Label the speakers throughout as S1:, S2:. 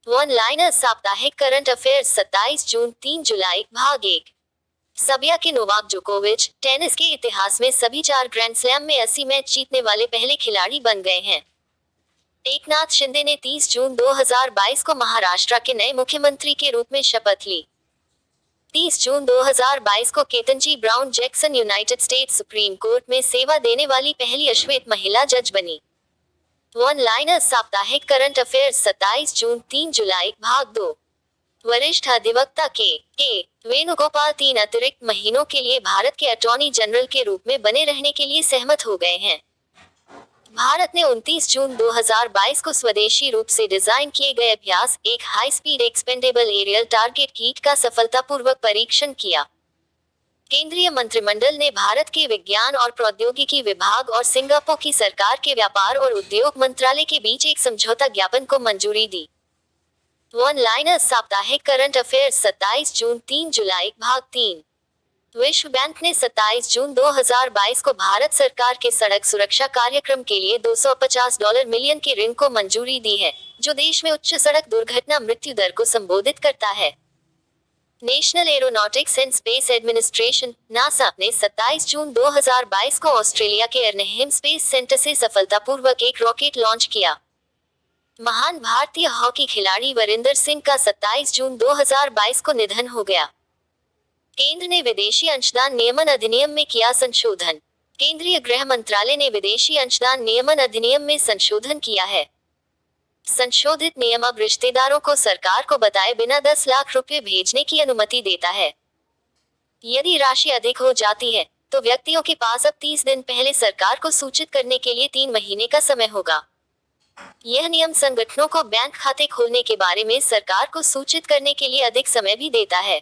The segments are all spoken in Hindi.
S1: वन लाइनर साप्ताहिक करंट अफेयर्स 27 जून 3 जुलाई भाग 1। सर्बिया के नोवाक जोकोविच टेनिस के इतिहास में सभी 4 ग्रैंड स्लैम में 80 मैच जीतने वाले पहले खिलाड़ी बन गए हैं। एकनाथ शिंदे ने 30 जून 2022 को महाराष्ट्र के नए मुख्यमंत्री के रूप में शपथ ली। 30 जून 2022 को Ketanji brown Jackson United states supreme court में सेवा देने वाली पहली अश्वेत महिला जज बनी। वन लाइनर साप्ताहिक करंट अफेयर्स 27 जून 3 जुलाई भाग 2। वरिष्ठ अधिवक्ता के वेणुगोपाल 3 अतिरिक्त महीनों के लिए भारत के अटॉर्नी जनरल के रूप में बने रहने के लिए सहमत हो गए हैं। भारत ने 29 जून 2022 को स्वदेशी रूप से डिजाइन किए गए अभ्यास एक high speed expendable aerial target kit का सफलतापूर्वक परीक्षण किया। केंद्रीय मंत्रिमंडल ने भारत के विज्ञान और प्रौद्योगिकी विभाग और सिंगापुर की सरकार के व्यापार और उद्योग मंत्रालय के बीच एक समझौता ज्ञापन को मंजूरी दी। वन लाइनर साप्ताहिक करंट अफेयर्स 27 जून 3 जुलाई भाग 3। विश्व बैंक ने 27 जून 2022 को भारत सरकार के सड़क सुरक्षा कार्यक्रम के लिए $250 मिलियन के ऋण को मंजूरी दी है, जो देश में उच्च सड़क दुर्घटना मृत्यु दर को संबोधित करता है। National aeronautics and space administration NASA ने 27 जून 2022 को ऑस्ट्रेलिया के एर्नहेम स्पेस सेंटर से सफलतापूर्वक एक रॉकेट लॉन्च किया। महान भारतीय हॉकी खिलाड़ी वीरेंद्र सिंह का 27 जून 2022 को निधन हो गया। केंद्र ने विदेशी अंशदान नियमन अधिनियम में किया संशोधन। केंद्रीय गृह मंत्रालय ने विदेशी अंशदान नियमन अधिनियम में संशोधन किया है। संशोधित नियम अब रिश्तेदारों को सरकार को बताए बिना 10 लाख रुपए भेजने की अनुमति देता है। यदि राशि अधिक हो जाती है, तो व्यक्तियों के पास अब 30 दिन पहले सरकार को सूचित करने के लिए 3 महीने का समय होगा। यह नियम संगठनों को बैंक खाते खोलने के बारे में सरकार को सूचित करने के लिए अधिक समय भी देता है।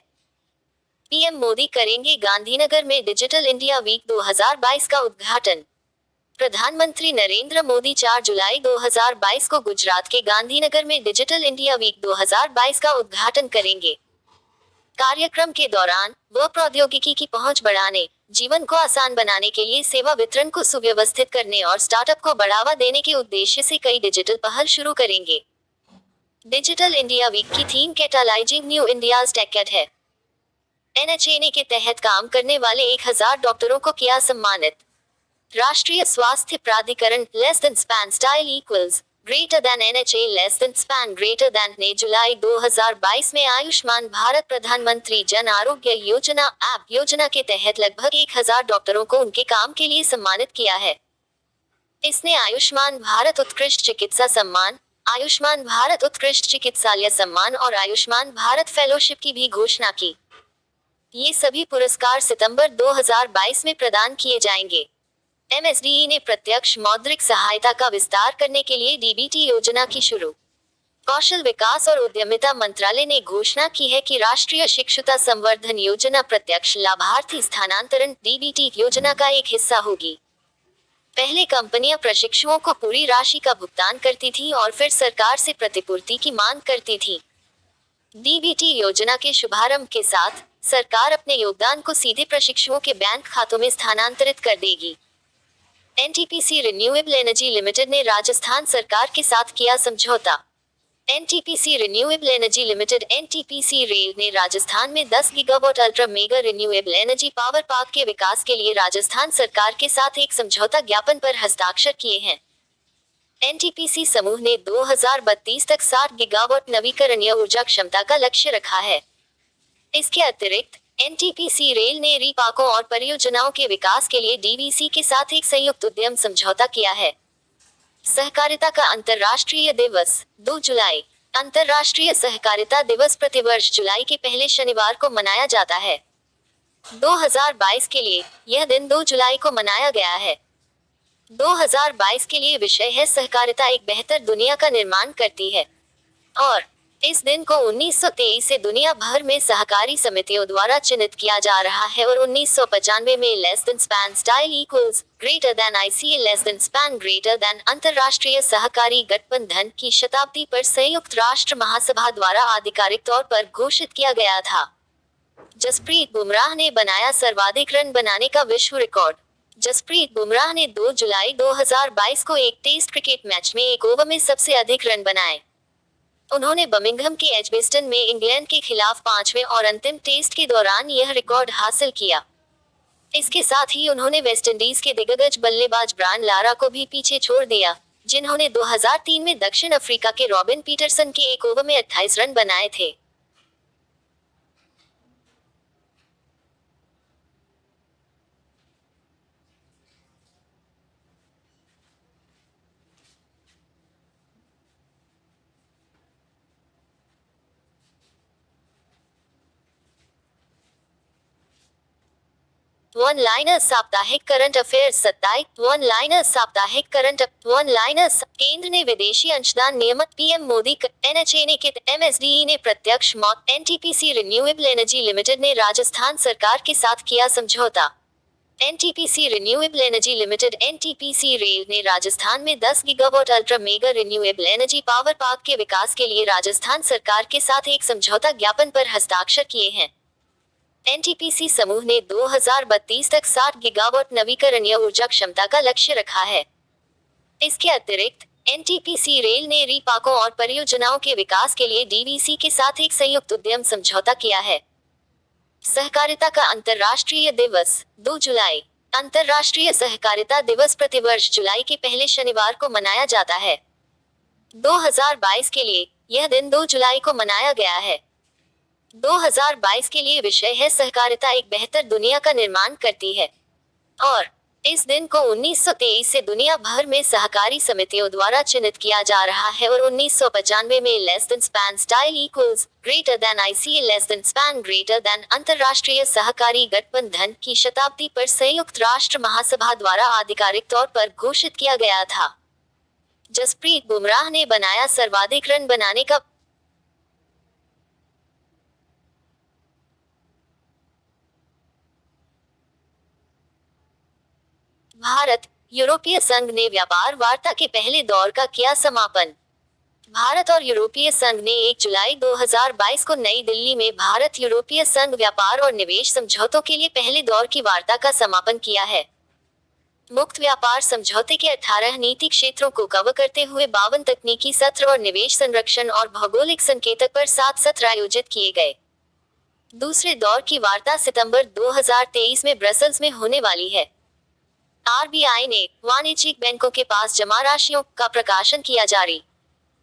S1: पीएम मोदी करेंगे गांधीनगर में डिजिटल इंडिया वीक 2022 का उद्घाटन। प्रधानमंत्री नरेंद्र मोदी 4 जुलाई 2022 को गुजरात के गांधीनगर में डिजिटल इंडिया वीक 2022 का उद्घाटन करेंगे। कार्यक्रम के दौरान वह प्रौद्योगिकी की पहुंच बढ़ाने, जीवन को आसान बनाने के लिए सेवा वितरण को सुव्यवस्थित करने और स्टार्टअप को बढ़ावा देने के उद्देश्य से कई डिजिटल पहल शुरू करेंगे। डिजिटल इंडिया वीक की थीम कैटालाइजिंग न्यू इंडियाज टेक है। एनएचएनए के तहत काम करने वाले 1000 डॉक्टरों को किया सम्मानित। राष्ट्रीय स्वास्थ्य प्राधिकरण less than span style equals greater then NHA less than span greater then ने जुलाई 2022 में आयुष्मान भारत प्रधानमंत्री जन आरोग्य योजना ऐप योजना के तहत लगभग 1000 डॉक्टरों को उनके काम के लिए सम्मानित किया है। इसने आयुष्मान भारत उत्कृष्ट चिकित्सा सम्मान, आयुष्मान भारत उत्कृष्ट चिकित्सालय सम्मान और आयुष्मान भारत फेलोशिप की भी घोषणा की। ये सभी पुरस्कार सितंबर 2022 में प्रदान किए जाएंगे। एमएसडीई ने प्रत्यक्ष मौद्रिक सहायता का विस्तार करने के लिए डीबीटी योजना की शुरू। कौशल विकास और उद्यमिता मंत्रालय ने घोषणा की है कि राष्ट्रीय शिक्षुता संवर्धन योजना प्रत्यक्ष लाभार्थी स्थानांतरण डीबीटी योजना का एक हिस्सा होगी। पहले कंपनियां प्रशिक्षुओं को पूरी राशि का भुगतान करती थी और फिर सरकार से प्रतिपूर्ति की मांग करती थी। डीबीटी योजना के शुभारंभ के साथ सरकार अपने योगदान को सीधे प्रशिक्षुओं के बैंक खातों में स्थानांतरित कर देगी। एनटीपीसी रिन्यूएबल एनर्जी लिमिटेड ने राजस्थान सरकार के साथ किया समझौता। NTPC renewable energy limited NTPC rail ने राजस्थान में 10 gigawatt ultra mega renewable energy power park के विकास के लिए राजस्थान सरकार के साथ एक समझौता ज्ञापन पर हस्ताक्षर किए हैं। एनटीपीसी समूह ने 2032 तक 60 गीगावाट नवीकरणीय ऊर्जा क्षमता का लक्ष्य रखा है। इसके अतिरिक्त एनटीपीसी रेल ने रीपाकों और परियोजनाओं के विकास के लिए डीवीसी के साथ एक संयुक्त उद्यम समझौता किया है। सहकारिता का अंतर्राष्ट्रीय दिवस 2 जुलाई। अंतर्राष्ट्रीय सहकारिता दिवस प्रतिवर्ष जुलाई के पहले शनिवार को मनाया जाता है। 2022 के लिए यह दिन 2 जुलाई को मनाया गया है। 2022 के लिए विषय है सहकारिता एक बेहतर दुनिया का निर्माण करती है और इस दिन को 1923 से दुनिया भर में सहकारी समितियों द्वारा चिन्हित किया जा रहा है और 1995 में less than span style equals greater then ICA less than span greater then अंतर्राष्ट्रीय सहकारी गठबंधन की शताब्दी पर संयुक्त राष्ट्र महासभा द्वारा आधिकारिक तौर पर घोषित किया गया था। जसप्रीत बुमराह ने बनाया सर्वाधिक रन बनाने का विश्व रिकॉर्ड। जसप्रीत बुमराह ने 2 जुलाई 2022 को एक टेस्ट क्रिकेट मैच में 1 ओवर में सबसे अधिक रन बनाए। उन्होंने बर्मिंघम के एजबेस्टन में इंग्लैंड के खिलाफ 5वें और अंतिम टेस्ट के दौरान यह रिकॉर्ड हासिल किया। इसके साथ ही उन्होंने वेस्टइंडीज के दिग्गज बल्लेबाज ब्रायन लारा को भी पीछे छोड़ दिया, जिन्होंने 2003 में दक्षिण अफ्रीका के रॉबिन पीटरसन के एक ओवर में 28 रन बनाए थे। वन लाइनर साप्ताहिक करंट अफेयर्स 27 वन लाइनर केंद्र ने विदेशी अंशदान नियमित पीएम मोदी एनएचए ने कित एमएसडीई ने प्रत्यक्ष मौत एनटीपीसी रिन्यूएबल एनर्जी लिमिटेड ने राजस्थान सरकार के साथ किया समझौता। NTPC renewable energy limited NTPC rail ने राजस्थान में 10 gigawatt ultra mega renewable energy power park के विकास के लिए राजस्थान सरकार के साथ एक समझौता ज्ञापन पर हस्ताक्षर किए हैं। एनटीपीसी समूह ने 2032 तक 60 गीगावाट नवीकरणीय ऊर्जा क्षमता का लक्ष्य रखा है। इसके अतिरिक्त एनटीपीसी रेल ने रीपाकों और परियोजनाओं के विकास के लिए डीवीसी के साथ एक संयुक्त उद्यम समझौता किया है। सहकारिता का अंतर्राष्ट्रीय दिवस 2 जुलाई। अंतर्राष्ट्रीय सहकारिता दिवस प्रतिवर्ष जुलाई के पहले शनिवार को मनाया जाता है। 2022 के लिए यह दिन 2 जुलाई को मनाया गया है। 2022 के लिए विषय है सहकारिता एक बेहतर दुनिया का निर्माण करती है, और इस दिन को 1923 से दुनिया भर में सहकारी समितियों द्वारा चिन्हित किया जा रहा है और 1995 में less than span style equals greater then ICA less than span greater then अंतर्राष्ट्रीय सहकारी गठबंधन की शताब्दी पर संयुक्त राष्ट्र महासभा द्वारा आधिकारिक तौर पर घोषित किया गया था। जसप्रीत बुमराह ने बनाया सर्वाधिक रन बनाने का भारत यूरोपीय संघ ने व्यापार वार्ता के पहले दौर का किया समापन। भारत और यूरोपीय संघ ने 1 जुलाई 2022 को नई दिल्ली में भारत यूरोपीय संघ व्यापार और निवेश समझौतों के लिए पहले दौर की वार्ता का समापन किया है। मुक्त व्यापार समझौते के 18 नीति क्षेत्रों को कवर करते हुए 52 तकनीकी सत्र और निवेश संरक्षण और भौगोलिक संकेतक पर 7 सत्र आयोजित किए गए। दूसरे दौर की वार्ता सितंबर 2023 में ब्रसल्स में होने वाली है। आरबीआई ने वाणिज्यिक बैंकों के पास जमा राशियों का प्रकाशन किया जारी।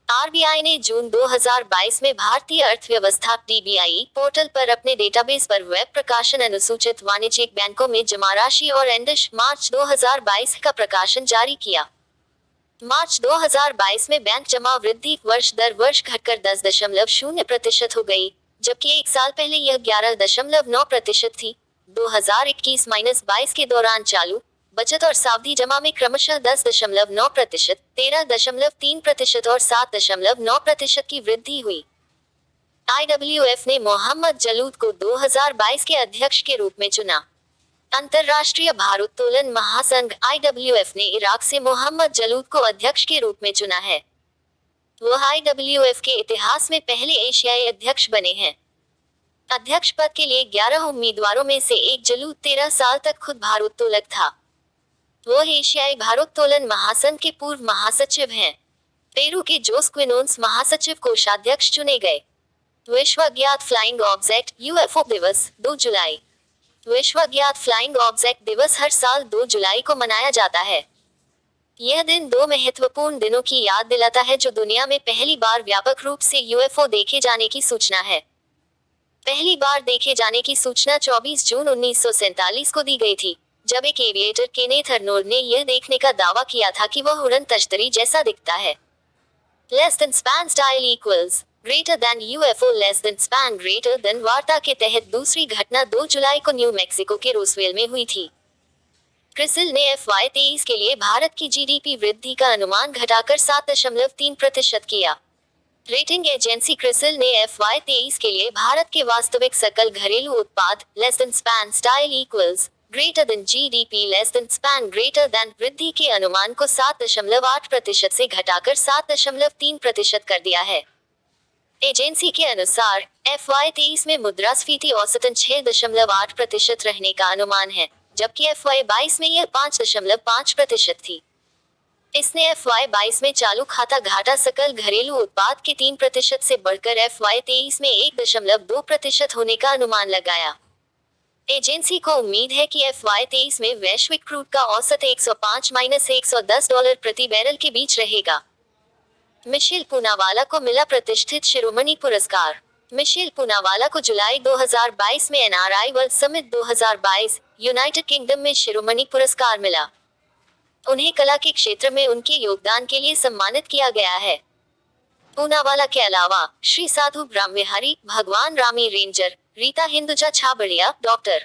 S1: आरबीआई ने जून 2022 में भारतीय अर्थव्यवस्था डीबीआई पोर्टल पर अपने डेटाबेस पर वेब प्रकाशन अनुसूचित वाणिज्यिक बैंकों में जमा राशि और एंडिश मार्च 2022 का प्रकाशन जारी किया। मार्च 2022 में बैंक जमा वृद्धि वर्ष दर वर्ष घटकर 10.0% हो गई, जबकि एक साल पहले यह 11.9% थी। 2021-22 के दौरान चालू बचत और सावधि जमा में क्रमशः 10.9%, 13.3% और 7.9% की वृद्धि हुई। आईडब्ल्यूएफ ने मोहम्मद जलूद को 2022 के अध्यक्ष के रूप में चुना। अंतर्राष्ट्रीय भारोत्तोलन महासंघ आईडब्ल्यूएफ ने इराक से मोहम्मद जलूद को अध्यक्ष के रूप में चुना है। वह आईडब्ल्यूएफ के इतिहास में पहले एशियाई अध्यक्ष बने हैं। अध्यक्ष पद के लिए 11 उम्मीदवारों में से एक जलूद 13 साल तक खुद भारोत्तोलक था। वह एशियाई भारोत्तोलन महासंघ के पूर्व महासचिव हैं। पेरू के जोस क्विनोन्स महासचिव कोषाध्यक्ष चुने गए। विश्व अज्ञात फ्लाइंग ऑब्जेक्ट यूएफओ दिवस 2 जुलाई। विश्व अज्ञात फ्लाइंग ऑब्जेक्ट दिवस हर साल 2 जुलाई को मनाया जाता है। यह दिन 2 महत्वपूर्ण दिनों की याद दिलाता है जो दुनिया में पहली बार व्यापक रूप से यूएफओ देखे जाने की सूचना है। पहली बार देखे जाने की सूचना 24 जून 1947 को दी गई थी, जब एक एविएटर केनेथ अर्नोल्ड ने यह देखने का दावा किया था कि वह उड़न तश्तरी जैसा दिखता है। Less than span style equals greater then UFO less than span greater then वार्ता के तहत दूसरी घटना 2 जुलाई को न्यू मैक्सिको के रोसवेल में हुई थी। क्रिसिल ने FY23 के लिए भारत की जीडीपी वृद्धि का अनुमान घटाकर 7.3% किया। रेटिंग एजेंसी क्रिसिल ने FY23 के लिए भारत के वास्तविक सकल घरेलू उत्पाद less than span style equals greater then GDP less than span greater then वृद्धि के अनुमान को 7.8% से घटाकर 7.3% कर दिया है। एजेंसी के अनुसार FY23 में मुद्रास्फीति औसतन 6.8% रहने का अनुमान है, जबकि FY22 में यह 5.5% थी। इसने FY22 में चालू खाता घाटा सकल घरेलू उत्पाद के 3% से बढ़कर FY23 में 1.2% होने का अनुमान लगाया। एजेंसी को उम्मीद है कि FY23 में वैश्विक क्रूड का औसत 105-110 डॉलर प्रति बैरल के बीच रहेगा। मिशेल पूनावाला को मिला प्रतिष्ठित शिरोमणि पुरस्कार। मिशेल पूनावाला को जुलाई 2022 में NRI world summit 2022 United kingdom में शिरोमणि पुरस्कार मिला। उन्हें कला के क्षेत्र में उनके योगदान के लिए सम्मानित किया गया है। पूनावाला के अलावा श्री साधु ब्रह्मविहारी, भगवान रामी रेंजर, रीता हिंदुजा छाबड़िया, डॉक्टर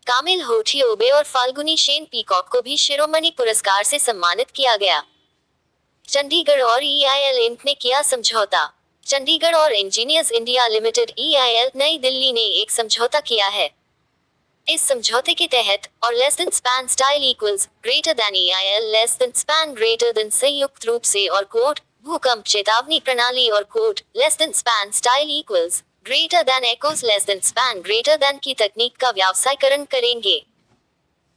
S1: कामिल होठी ओबे और फाल्गुनी शेन पीकॉक को भी शिरोमणि पुरस्कार से सम्मानित किया गया। चंडीगढ़ और EIL इंक ने किया समझौता। चंडीगढ़ और इंजीनियर्स इंडिया लिमिटेड EIL नई दिल्ली ने एक समझौता किया है। इस समझौते के तहत और less than span style equals greater than EIL less than span greater than संयुक्त रूप से और कोड भूकंप चेतावनी प्रणाली और code less than span style equals greater than एकोस less than span greater than की तकनीक का व्यवसायीकरण करेंगे।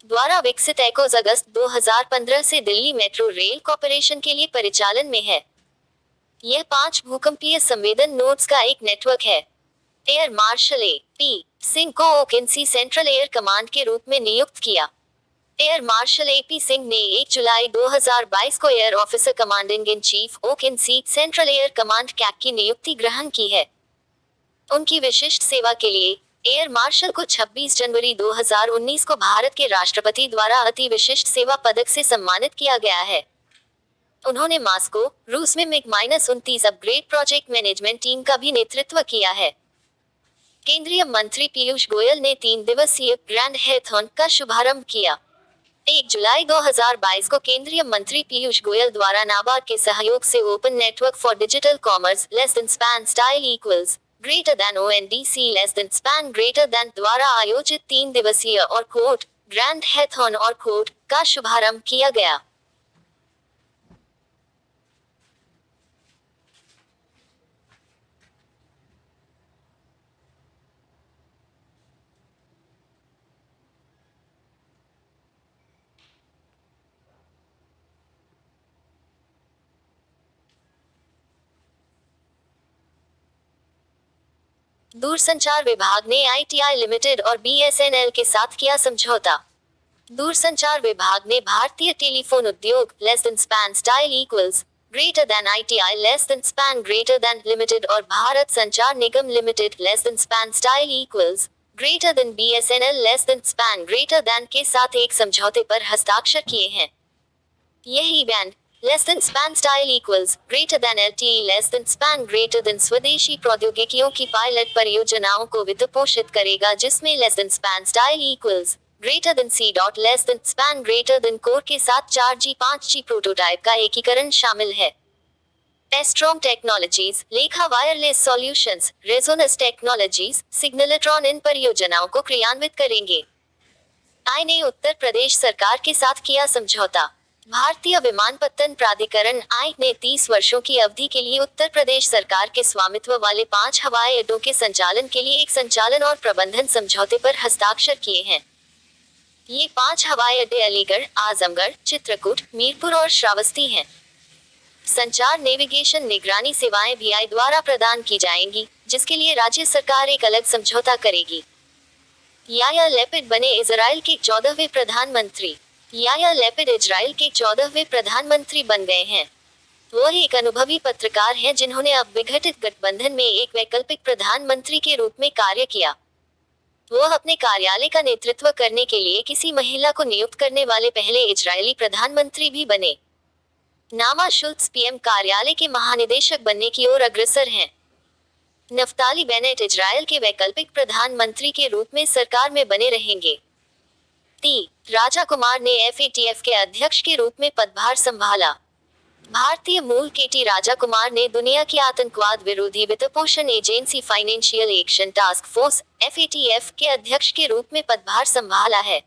S1: द्वारा विकसित एकोस अगस्त 2015 से दिल्ली मेट्रो रेल कॉर्पोरेशन के लिए परिचालन में है। यह 5 भूकंपीय संवेदन नोड्स का एक नेटवर्क है। Air marshal A.P. सिंह को OKC सेंट्रल एयर कमांड के रूप में नियुक्त किया। Air marshal A.P. सिंह ने 1 जुलाई 2022 को air officer commanding in chief OKC central air command CAG की नियुक्ति ग्रहण की है। उनकी विशिष्ट सेवा के लिए एयर मार्शल को 26 जनवरी 2019 को भारत के राष्ट्रपति द्वारा अति विशिष्ट सेवा पदक से सम्मानित किया गया है। उन्होंने मॉस्को, रूस में MiG-29 upgrade project management team का भी नेतृत्व किया है। केंद्रीय मंत्री पीयूष गोयल ने 3 दिवसीय ग्रैंड हैथॉन का शुभारंभ किया। 1 जुलाई 2022 को केंद्रीय मंत्री पीयूष गोयल द्वारा नाबार्ड के सहयोग से open network for digital commerce less than span style equals greater then ONDC less than span greater then द्वारा आयोजित 3 दिवसीय और कोड ग्रैंड हैथॉन और कोड का शुभारंभ किया गया। दूरसंचार विभाग ने ITI लिमिटेड और BSNL के साथ किया समझौता। दूरसंचार विभाग ने भारतीय टेलीफोन उद्योग less than span style equals greater than ITI less than span greater than limited और Bharat Sanchar Nigam limited less than span style equals greater than BSNL less than span greater than के साथ एक समझौते पर हस्ताक्षर किए हैं। यही band less than span style equals greater than LTE less than span greater than स्वदेशी प्रौद्योगिकियों की पायलट परियोजनाओं को वित्त पोषित करेगा, जिसमें less than span style equals greater then C dot less than span greater then core के साथ 4G 5G प्रोटोटाइप का एकीकरण शामिल है। एस्ट्रोम टेक्नोलॉजीज, लेखा वायरलेस सॉल्यूशंस, रेजोनेंस टेक्नोलॉजीज, सिग्नलट्रॉन इन परियोजनाओं को क्रियान्वित करेंगे। आई ने उत्तर प्रदेश सरकार के साथ किया समझौता। भारतीय विमानपत्तन प्राधिकरण आई ने 30 वर्षों की अवधि के लिए उत्तर प्रदेश सरकार के स्वामित्व वाले 5 हवाई अड्डों के संचालन के लिए एक संचालन और प्रबंधन समझौते पर हस्ताक्षर किए हैं। ये 5 हवाई अड्डे अलीगढ़, आजमगढ़, चित्रकूट, मीरपुर और श्रावस्ती हैं। संचार नेविगेशन निगरानी सेवाएं भी आई द्वारा प्रदान की जाएंगी, जिसके लिए राज्य सरकार एक अलग समझौता करेगी। याया लैपिड बने इजराइल के 14वें प्रधानमंत्री। याया लैपिड इजराइल के 14वें प्रधानमंत्री बन गए हैं। वह एक अनुभवी पत्रकार हैं जिन्होंने अब विघटित गठबंधन में एक वैकल्पिक प्रधानमंत्री के रूप में कार्य किया। वह अपने कार्यालय का नेतृत्व करने के लिए किसी महिला को नियुक्त करने वाले पहले इजरायली प्रधानमंत्री भी बने। नामा शुल्त्ज PM कार्यालय के महानिदेशक बनने की ओर अग्रसर हैं। नफ्ताली बेनेट इजराइल के वैकल्पिक प्रधानमंत्री के रूप में सरकार में बने रहेंगे। राजा कुमार ने FATF के अध्यक्ष के रूप में पदभार संभाला। भारतीय मूल KT राजा कुमार ने दुनिया की आतंकवाद विरोधी वित्तपोषण agency financial action task force FATF के अध्यक्ष के रूप में पदभार संभाला है।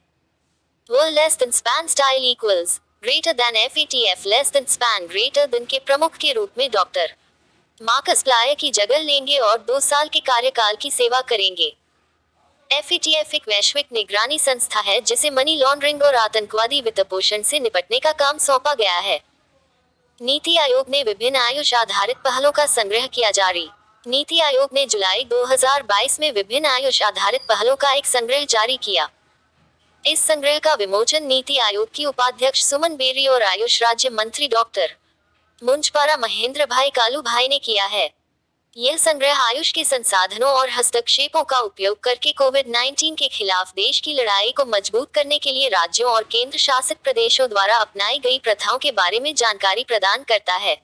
S1: वह less than span style equals greater then FATF less than span greater than के प्रमुख के रूप में डॉक्टर मार्कस प्लायर की जगह लेंगे और 2 साल के कार्यकाल की सेवा करेंगे। FATF एक वैश्विक निगरानी संस्था है जिसे मनी लॉन्ड्रिंग और आतंकवादी वित्तपोषण से निपटने का काम सौंपा गया है। नीति आयोग ने विभिन्न आयुष आधारित पहलों का संग्रह किया जारी। नीति आयोग ने जुलाई 2022 में विभिन्न आयुष आधारित पहलों का एक संग्रह जारी किया। इस संग्रह का विमोचन नीति आयोग की उपाध्यक्ष सुमन बेरी और आयुष राज्य मंत्री डॉक्टर मुंजपारा महेंद्र भाई कालू भाई ने किया है। यह संग्रह आयुष के संसाधनों और हस्तक्षेपों का उपयोग करके कोविड-19 के खिलाफ देश की लड़ाई को मजबूत करने के लिए राज्यों और केंद्र शासित प्रदेशों द्वारा अपनाई गई प्रथाओं के बारे में जानकारी प्रदान करता है।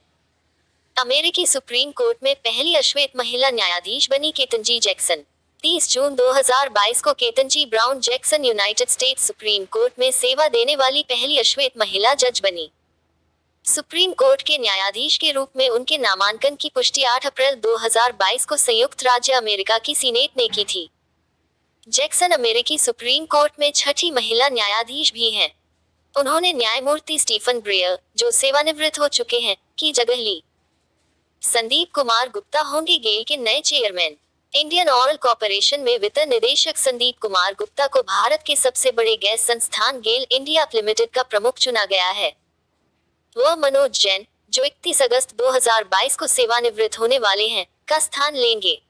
S1: अमेरिकी सुप्रीम कोर्ट में पहली अश्वेत महिला न्यायाधीश बनी केतनजी जैक्सन। 30 जून 2022 को Ketanji brown Jackson United states supreme court में सेवा देने वाली पहली अश्वेत महिला जज बनी। सुप्रीम कोर्ट के न्यायाधीश के रूप में उनके नामांकन की पुष्टि 8 अप्रैल 2022 को संयुक्त राज्य अमेरिका की सीनेट ने की थी। जैक्सन अमेरिकी सुप्रीम कोर्ट में छठी महिला न्यायाधीश भी हैं। उन्होंने न्यायमूर्ति स्टीफन ब्रेयर, जो सेवानिवृत्त हो चुके हैं, की जगह ली। संदीप कुमार गुप्ता होंगे गेल के नए चेयरमैन। इंडियन ऑयल कॉरपोरेशन में वित्त निदेशक संदीप कुमार गुप्ता को भारत के सबसे बड़े गैस संस्थान गेल इंडिया लिमिटेड का प्रमुख चुना गया है। वह मनोज जैन, जो 31 अगस्त 2022 को सेवानिवृत्त होने वाले हैं, का स्थान लेंगे।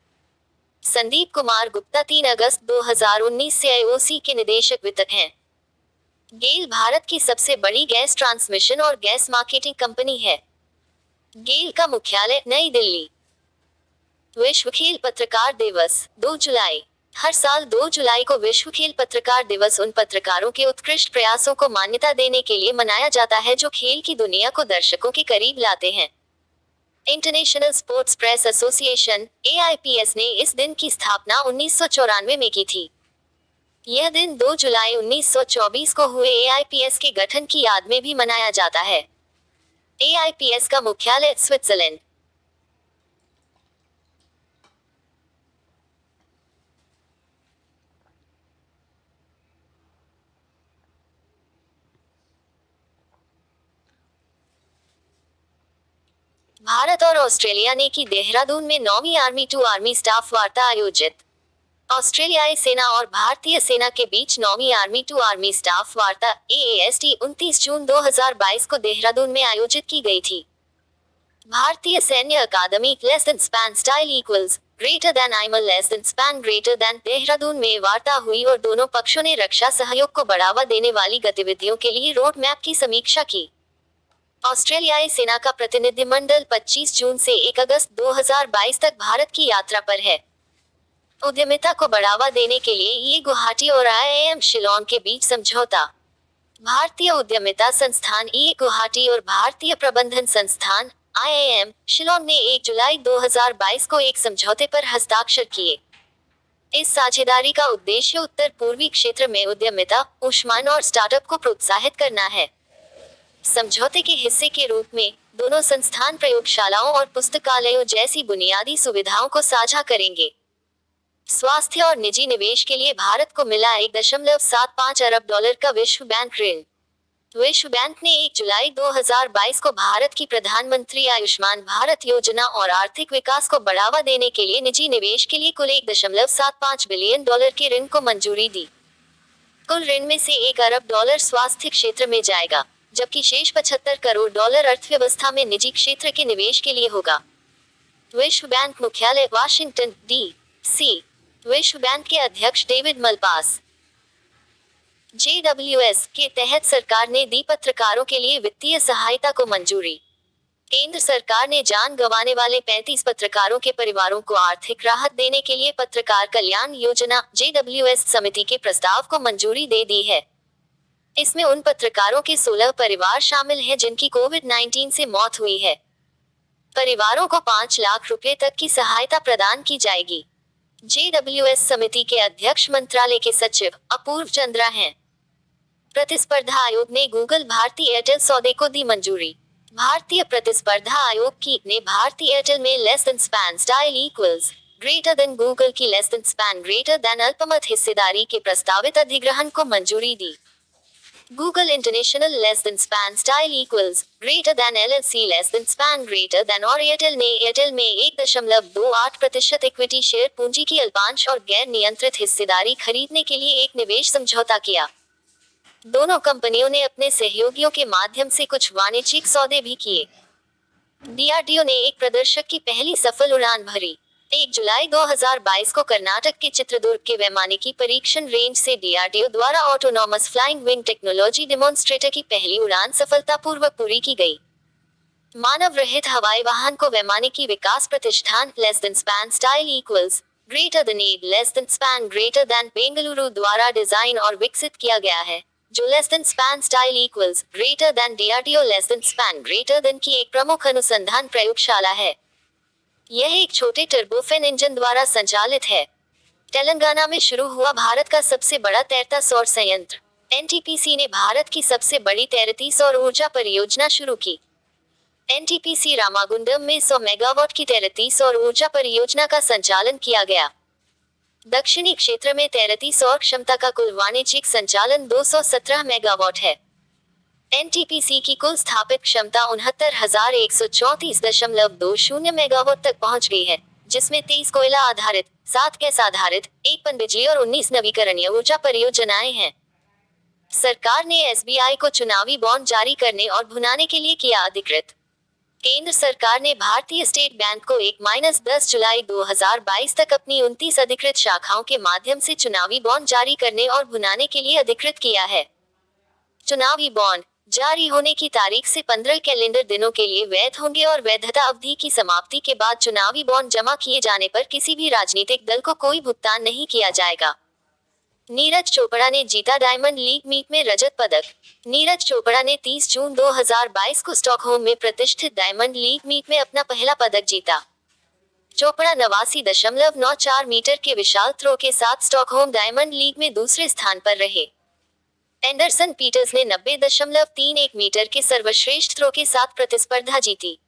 S1: संदीप कुमार गुप्ता 3 अगस्त 2019 से आईओसी के निदेशक वित्त हैं। गेल भारत की सबसे बड़ी गैस ट्रांसमिशन और गैस मार्केटिंग कंपनी है। गेल का मुख्यालय नई दिल्ली। विश्व खेल पत्रकार दिवस 2 जुलाई। हर साल 2 जुलाई को विश्व खेल पत्रकार दिवस उन पत्रकारों के उत्कृष्ट प्रयासों को मान्यता देने के लिए मनाया जाता है जो खेल की दुनिया को दर्शकों के करीब लाते हैं। International sports press association (AIPS) ने इस दिन की स्थापना 1994 में की थी। यह दिन 2 जुलाई 1924 को हुए AIPS के गठन की याद में भी मनाया जाता है। AIPS का मुख्यालय स्विट्जरलैंड। भारत और ऑस्ट्रेलिया ने की देहरादून में 9वीं आर्मी टू आर्मी स्टाफ वार्ता आयोजित। ऑस्ट्रेलियाई सेना और भारतीय सेना के बीच 9वीं आर्मी टू आर्मी स्टाफ वार्ता AAST 29 जून 2022 को देहरादून में आयोजित की गई थी। भारतीय सैन्य अकादमी less than span style equals greater than आइमल less than span greater than Dehradun में वार्ता हुई और दोनों पक्षों ने रक्षा सहयोग को बढ़ावा देने वाली गतिविधियों के लिए रोड मैप की समीक्षा की। ऑस्ट्रेलियाई सेना का प्रतिनिधिमंडल 25 जून से 1 अगस्त 2022 तक भारत की यात्रा पर है। उद्यमिता को बढ़ावा देने के लिए ये गुवाहाटी और IIM शिलोंग के बीच समझौता। भारतीय उद्यमिता संस्थान गुवाहाटी और भारतीय प्रबंधन संस्थान IIM शिलोंग ने 1 जुलाई 2022 को एक समझौते पर हस्ताक्षर किए। इस साझेदारी का उद्देश्य उत्तर पूर्वी क्षेत्र में उद्यमिता, ऊष्मायन और स्टार्टअप को प्रोत्साहित करना है। समझौते के हिस्से के रूप में दोनों संस्थान प्रयोगशालाओं और पुस्तकालयों जैसी बुनियादी सुविधाओं को साझा करेंगे। स्वास्थ्य और निजी निवेश के लिए भारत को मिला $1.75 अरब का विश्व बैंक ऋण। विश्व बैंक ने 1 जुलाई 2022 को भारत की प्रधानमंत्री आयुष्मान भारत योजना और आर्थिक विकास को बढ़ावा देने के लिए निजी निवेश के लिए कुल $1.75 बिलियन के ऋण को मंजूरी दी। कुल ऋण में से $1 अरब स्वास्थ्य क्षेत्र में जाएगा, जबकि शेष $75 करोड़ अर्थव्यवस्था में निजी क्षेत्र के निवेश के लिए होगा। विश्व बैंक मुख्यालय वाशिंगटन DC। विश्व बैंक के अध्यक्ष डेविड मलपास। JWS के तहत सरकार ने दी पत्रकारों के लिए वित्तीय सहायता को मंजूरी। केंद्र सरकार ने जान गंवाने वाले 35 पत्रकारों के परिवारों को आर्थिक राहत देने के लिए पत्रकार कल्याण योजना JWS समिति के प्रस्ताव को मंजूरी दे दी है। इसमें उन पत्रकारों के 16 परिवार शामिल हैं जिनकी कोविड-19 से मौत हुई है। परिवारों को 5 लाख रुपए तक की सहायता प्रदान की जाएगी। JWS समिति के अध्यक्ष मंत्रालय के सचिव अपूर्व चंद्रा हैं। प्रतिस्पर्धा आयोग ने गूगल भारती एयरटेल सौदे को दी मंजूरी। भारतीय प्रतिस्पर्धा आयोग ने भारती एयरटेल में less than span style equals greater than Google की less than span greater than अल्पमत हिस्सेदारी के प्रस्तावित अधिग्रहण को मंजूरी दी। Google international less than span style equals greater than LLC less than span greater than और एयरटेल ने एयरटेल में 1.28% इक्विटी शेयर पूंजी की अल्पांश और गैर नियंत्रित हिस्सेदारी खरीदने के लिए एक निवेश समझौता किया। दोनों कंपनियों ने अपने सहयोगियों के माध्यम से कुछ वाणिज्यिक सौदे भी किए। डीआरडीओ ने एक प्रदर्शक की पहली सफल उड़ान भरी। 1 जुलाई 2022 को कर्नाटक के चित्रदुर्ग के वैमानिकी परीक्षण रेंज से डीआरडीओ द्वारा autonomous flying wing technology demonstrator की पहली उड़ान सफलतापूर्वक पूरी की गई। मानव रहित हवाई वाहन को वैमानिकी विकास प्रतिष्ठान less than span style equals greater than एड less than span greater than Bengaluru द्वारा डिजाइन और विकसित किया गया है, जो less than span style equals greater than DRDO less than span greater than की एक प्रमुख अनुसंधान प्रयोगशाला है। यह एक छोटे टर्बोफैन इंजन द्वारा संचालित है। तेलंगाना में शुरू हुआ भारत का सबसे बड़ा तैरता सौर संयंत्र। एनटीपीसी ने भारत की सबसे बड़ी तैरती सौर ऊर्जा परियोजना शुरू की। एनटीपीसी रामागुंडम में 100 मेगावाट की तैरती सौर ऊर्जा परियोजना का संचालन किया गया। दक्षिणी क्षेत्र में तैरती सौर क्षमता का कुल वाणिज्यिक संचालन 217 मेगावाट है। एनटीपीसी की कुल स्थापित क्षमता 69,134.20 मेगावाट तक पहुंच गई है, जिसमें 23 कोयला आधारित, 7 गैस आधारित, 1 पनबिजली और 19 नवीकरणीय ऊर्जा परियोजनाएं हैं। सरकार ने एसबीआई को चुनावी बॉन्ड जारी करने और भुनाने के लिए किया अधिकृत। केंद्र सरकार ने भारतीय स्टेट बैंक को 1-10 जुलाई 2022 तक अपनी 29 अधिकृत शाखाओं के माध्यम से चुनावी बॉन्ड जारी करने और भुनाने के लिए अधिकृत किया है। चुनावी बॉन्ड जारी होने की तारीख से 15 कैलेंडर दिनों के लिए वैध होंगे और वैधता अवधि की समाप्ति के बाद चुनावी बॉन्ड जमा किए जाने पर किसी भी राजनीतिक दल को कोई भुगतान नहीं किया जाएगा। नीरज चोपड़ा ने जीता डायमंड लीग मीट में रजत पदक। नीरज चोपड़ा ने 30 जून 2022 को स्टॉकहोम में प्रतिष्ठित डायमंड लीग मीट में अपना पहला पदक जीता। चोपड़ा 89.94 मीटर के विशाल थ्रो के साथ स्टॉकहोम डायमंड लीग में दूसरे स्थान पर रहे। एंडरसन पीटर्स ने 90.31 मीटर के सर्वश्रेष्ठ थ्रो के साथ प्रतिस्पर्धा जीती।